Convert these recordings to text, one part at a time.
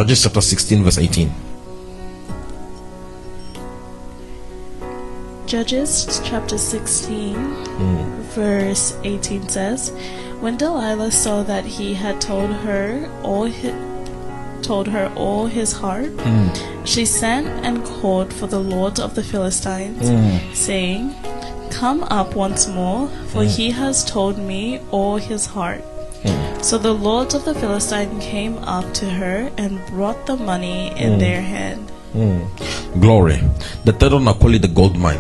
Judges chapter 16 verse 18. Judges chapter 16 verse 18 says, when Delilah saw that he had told her all his heart, she sent and called for the lords of the Philistines, saying, come up once more, for he has told me all his heart. So the lords of the Philistines came up to her and brought the money in their hand. Glory. The third one, I call it the gold mine.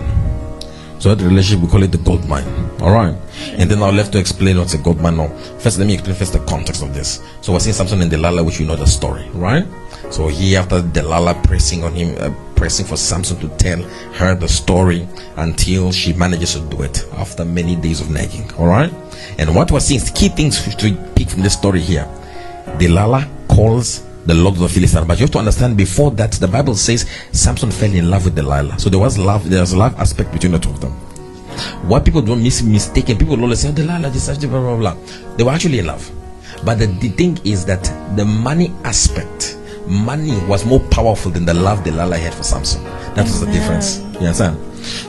So that relationship, we call it the gold mine. Alright. And then I'll have to explain what's a gold mine now. First, let me explain first the context of this. So we're seeing Samson and Delilah, which you know the story, right? So here, after Delilah pressing on him, pressing for Samson to tell her the story until she manages to do it after many days of nagging. Alright. And what we're seeing is key things to pick from this story here. Delilah calls the Lord of the Philistines, but you have to understand, before that, the Bible says Samson fell in love with Delilah. So there was a love aspect between the two of them. What people don't mistaken, people always say, oh, Delilah, this, blah, blah, blah. They were actually in love. But the thing is that the money aspect, money was more powerful than the love Delilah had for Samson. That was the difference. You understand?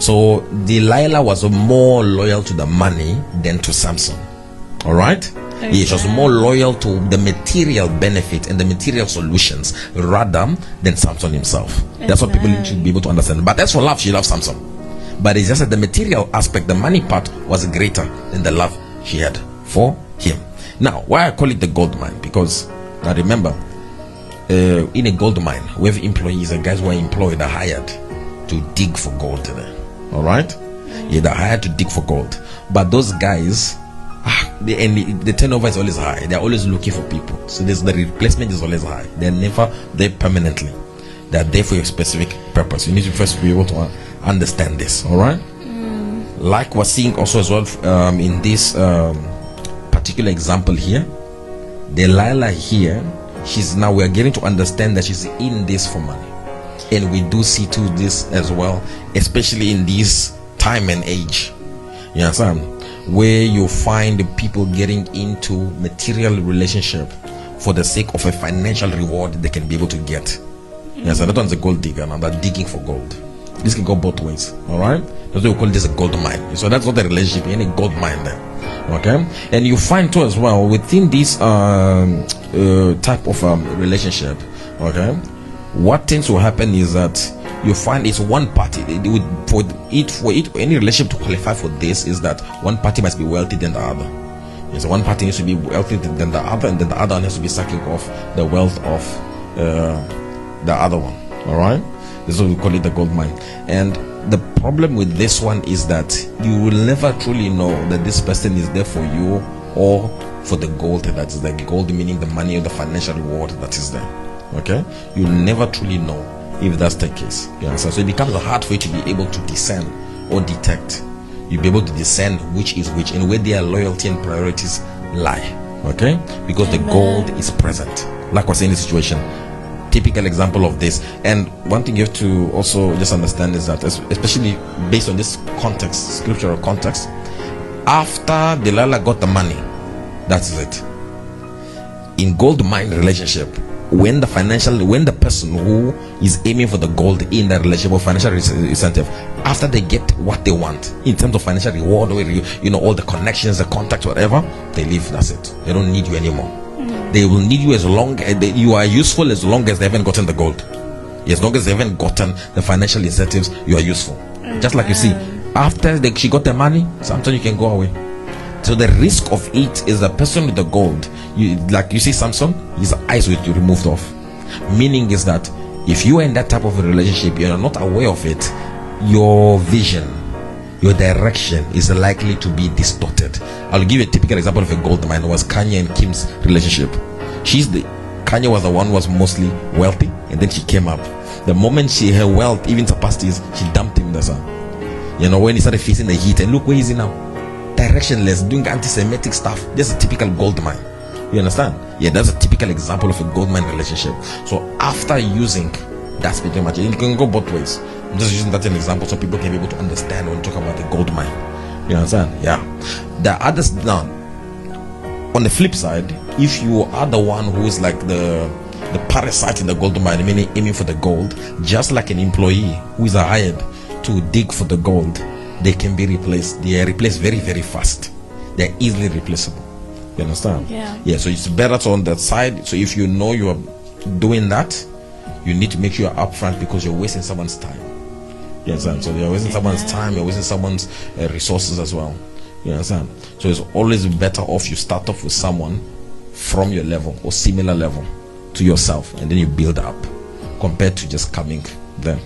So Delilah was more loyal to the money than to Samson. Alright? He was more loyal to the material benefit and the material solutions rather than Samson himself. That's what people should be able to understand. But as for love, she loved Samson. But it's just that the material aspect, the money part, was greater than the love she had for him. Now, why I call it the gold mine? Because now remember, in a gold mine, we have employees and guys who are employed, are hired to dig for gold. Alright? Yeah, they're hired to dig for gold. But those guys, the turnover is always high. They're always looking for people. So the replacement is always high. They're never there permanently. They're there for a specific purpose. You need to first be able to understand this. Alright? Like we're seeing also as well in this particular example here, Delilah here, we're getting to understand that she's in this for money. And we do see to this as well, especially in this time and age. You understand? Where you find people getting into material relationship for the sake of a financial reward they can be able to get. Yes, that one's a gold digger. Now they're digging for gold. This can go both ways. Alright? That's why we call this a gold mine. So that's what the relationship is, a gold mine there. Okay? And you find too as well within this type of relationship, okay, what tends to happen is that you find it's one party. For any relationship to qualify for this, is that one party must be wealthy than the other. Yes, one party needs to be wealthy than the other, and then the other one has to be sucking off the wealth of the other one. Alright? This is what we call it the gold mine. And the problem with this one is that you will never truly know that this person is there for you or for the gold that is there. Gold meaning the money or the financial reward that is there. Okay? You'll never truly know if that's the case. You understand? So it becomes hard for you to be able to discern or detect. You'll be able to discern which is which and where their loyalty and priorities lie. Okay? Because the gold is present. Like I was saying in this situation, typical example of this. And one thing you have to also just understand is that, especially based on this context, scriptural context, after Delilah got the money, that's it. In gold mine relationship, when the person who is aiming for the gold in the relationship or financial incentive, after they get what they want in terms of financial reward, or all the connections, the contacts, whatever, they leave. That's it. They don't need you anymore. They will need you as long as you are useful, as long as they haven't gotten the gold. As long as they haven't gotten the financial incentives, you are useful. Just like you see, after she got the money, sometimes you can go away. So the risk of it is the person with the gold. You see Samson, his eyes will be removed off. Meaning is that if you are in that type of a relationship, you are not aware of it, your vision, your direction is likely to be distorted. I'll give you a typical example of a gold mine. It was Kanye and Kim's relationship. Kanye was the one who was mostly wealthy, and then she came up. The moment her wealth even surpassed his, she dumped him in the sun. When he started facing the heat, and look where is he now? Directionless, doing anti-Semitic stuff. That's a typical gold mine. You understand? Yeah, that's a typical example of a gold mine relationship. So after using that pretty much, it can go both ways. I'm just using that as an example so people can be able to understand when we talk about the gold mine. You understand? Yeah. The others now. On the flip side, if you are the one who is like the the parasite in the gold mine, meaning aiming for the gold. Just like an employee who is hired to dig for the gold, they can be replaced. They are replaced very, very fast. They are easily replaceable. You understand? Yeah. So it's better to on that side. So if you know you are doing that, you need to make sure you're upfront, because you're wasting someone's time. You understand? So you're wasting someone's time, you're wasting someone's resources as well. You understand? So it's always better off you start off with someone from your level or similar level to yourself, and then you build up, compared to just coming there.